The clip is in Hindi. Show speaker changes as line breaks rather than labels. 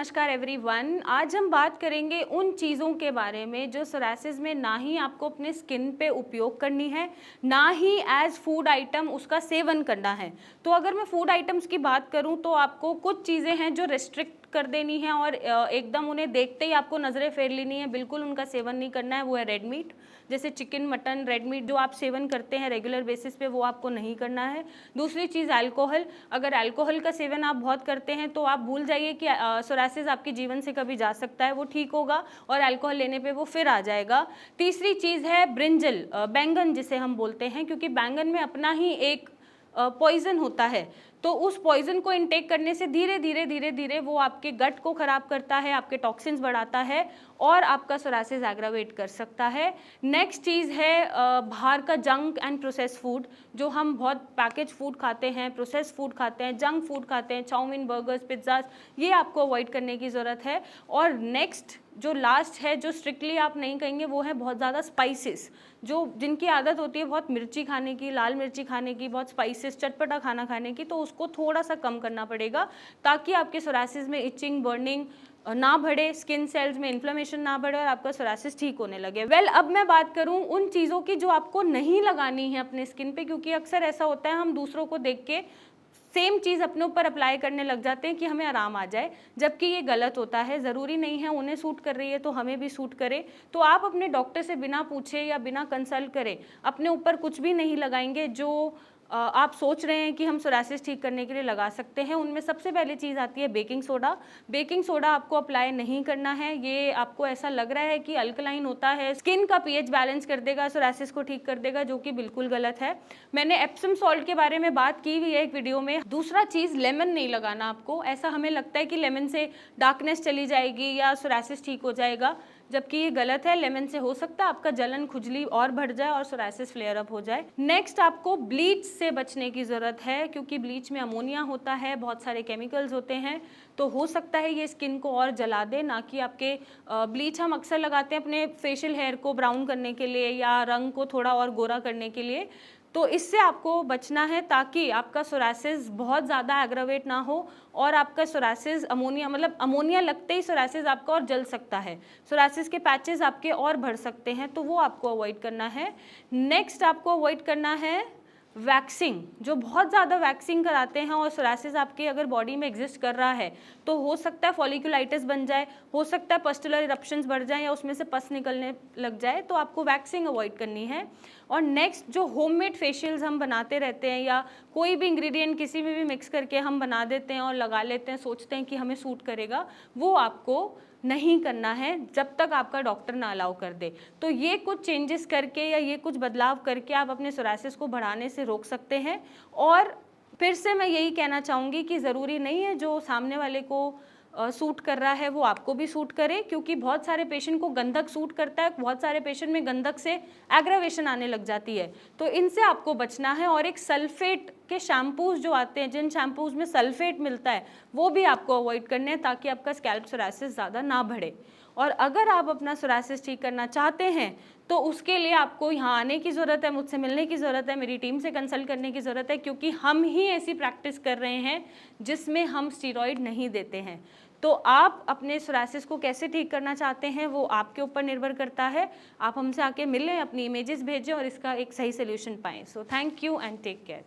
नमस्कार एवरीवन। आज हम बात करेंगे उन चीज़ों के बारे में जो सोरासिस में ना ही आपको अपने स्किन पे उपयोग करनी है, ना ही एज फूड आइटम उसका सेवन करना है। तो अगर मैं फूड आइटम्स की बात करूं तो आपको कुछ चीज़ें हैं जो रिस्ट्रिक्ट कर देनी है और एकदम उन्हें देखते ही आपको नज़रें फेर लेनी है, बिल्कुल उनका सेवन नहीं करना है। वो है रेड मीट, जैसे चिकन, मटन, रेड मीट जो आप सेवन करते हैं रेगुलर बेसिस पे, वो आपको नहीं करना है। दूसरी चीज़ अल्कोहल। अगर अल्कोहल का सेवन आप बहुत करते हैं तो आप भूल जाइए कि सोरासिस आपके जीवन से कभी जा सकता है, वो ठीक होगा और अल्कोहल लेने पे वो फिर आ जाएगा। तीसरी चीज़ है ब्रिंजल, बैंगन जिसे हम बोलते हैं, क्योंकि बैंगन में अपना ही एक पॉइजन होता है। तो उस पॉइजन को इनटेक करने से धीरे धीरे वो आपके गट को खराब करता है, आपके टॉक्सिन्स बढ़ाता है और आपका सोरासिस एग्रावेट कर सकता है। नेक्स्ट चीज़ है बाहर का जंक एंड प्रोसेस फूड। जो हम बहुत पैकेज फूड खाते हैं, प्रोसेस फूड खाते हैं, जंक फूड खाते हैं, चाउमीन, बर्गर्स, पिज्ज़ाज, ये आपको अवॉइड करने की ज़रूरत है। और नेक्स्ट जो लास्ट है, जो स्ट्रिक्टली आप नहीं कहेंगे, वो है बहुत ज़्यादा स्पाइसेस। जो जिनकी आदत होती है बहुत मिर्ची खाने की, लाल मिर्ची खाने की, बहुत स्पाइसेस, चटपटा खाना खाने की, तो उसको थोड़ा सा कम करना पड़ेगा ताकि आपके सोरासिस में इचिंग, बर्निंग ना बढ़े, स्किन सेल्स में इन्फ्लेमेशन ना बढ़े और आपका सोरासिस ठीक होने लगे। अब मैं बात करूं उन चीज़ों की जो आपको नहीं लगानी है अपने स्किन पे, क्योंकि अक्सर ऐसा होता है हम दूसरों को देख के सेम चीज़ अपने ऊपर अप्लाई करने लग जाते हैं कि हमें आराम आ जाए, जबकि ये गलत होता है। ज़रूरी नहीं है उन्हें सूट कर रही है तो हमें भी सूट करे। तो आप अपने डॉक्टर से बिना पूछे या बिना कंसल्ट करे अपने ऊपर कुछ भी नहीं लगाएंगे जो आप सोच रहे हैं कि हम सोरासिस ठीक करने के लिए लगा सकते हैं। उनमें सबसे पहले चीज़ आती है बेकिंग सोडा। बेकिंग सोडा आपको अप्लाई नहीं करना है। ये आपको ऐसा लग रहा है कि अल्कलाइन होता है, स्किन का पीएच बैलेंस कर देगा, सोरासिस को ठीक कर देगा, जो कि बिल्कुल गलत है। मैंने एप्सम सॉल्ट के बारे में बात की हुई है एक वीडियो में। दूसरा चीज़, लेमन नहीं लगाना आपको। ऐसा हमें लगता है कि लेमन से डार्कनेस चली जाएगी या सोरासिस ठीक हो जाएगा, जबकि ये गलत है। लेमन से हो सकता है आपका जलन, खुजली और बढ़ जाए और सोरासिस फ्लेयर अप हो जाए। नेक्स्ट, आपको ब्लीच से बचने की ज़रूरत है, क्योंकि ब्लीच में अमोनिया होता है, बहुत सारे केमिकल्स होते हैं, तो हो सकता है ये स्किन को और जला दे। ना कि आपके ब्लीच हम अक्सर लगाते हैं अपने फेशियल हेयर को ब्राउन करने के लिए या रंग को थोड़ा और गोरा करने के लिए, तो इससे आपको बचना है ताकि आपका सोरासिस बहुत ज़्यादा एग्रावेट ना हो और आपका सोरासिस अमोनिया लगते ही सोरासिस आपका और जल सकता है, सोरासिस के पैचेस आपके और बढ़ सकते हैं, तो वो आपको अवॉइड करना है। नेक्स्ट, आपको अवॉइड करना है वैक्सिंग। जो बहुत ज़्यादा वैक्सिंग कराते हैं और सोरासिस आपके अगर बॉडी में एग्जिस्ट कर रहा है तो हो सकता है फॉलिकुलाइटिस बन जाए, हो सकता है पस्टुलर इरप्शंस बढ़ जाए या उसमें से पस निकलने लग जाए, तो आपको वैक्सिंग अवॉइड करनी है। और नेक्स्ट, जो होममेड फेशियल्स हम बनाते रहते हैं या कोई भी इंग्रेडिएंट किसी में भी मिक्स करके हम बना देते हैं और लगा लेते हैं, सोचते हैं कि हमें सूट करेगा, वो आपको नहीं करना है जब तक आपका डॉक्टर ना अलाउ कर दे। तो ये कुछ चेंजेस करके या ये कुछ बदलाव करके आप अपने सोरासिस को बढ़ाने से रोक सकते हैं। और फिर से मैं यही कहना चाहूँगी कि ज़रूरी नहीं है जो सामने वाले को सूट कर रहा है वो आपको भी सूट करे, क्योंकि बहुत सारे पेशेंट को गंधक सूट करता है, बहुत सारे पेशेंट में गंधक से एग्रावेशन आने लग जाती है, तो इनसे आपको बचना है। और एक सल्फेट के शैम्पूज जो आते हैं, जिन शैम्पूज में सल्फेट मिलता है, वो भी आपको अवॉइड करने हैं ताकि आपका स्कैल्प सोरासिस ज़्यादा ना बढ़े। और अगर आप अपना सोरासिस ठीक करना चाहते हैं तो उसके लिए आपको यहाँ आने की ज़रूरत है, मुझसे मिलने की ज़रूरत है, मेरी टीम से कंसल्ट करने की ज़रूरत है, क्योंकि हम ही ऐसी प्रैक्टिस कर रहे हैं जिसमें हम स्टीरॉयड नहीं देते हैं। तो आप अपने सोरासिस को कैसे ठीक करना चाहते हैं वो आपके ऊपर निर्भर करता है। आप हमसे आके मिलें, अपनी इमेजेस भेजें और इसका एक सही सोल्यूशन पाएँ। So thank you and take care.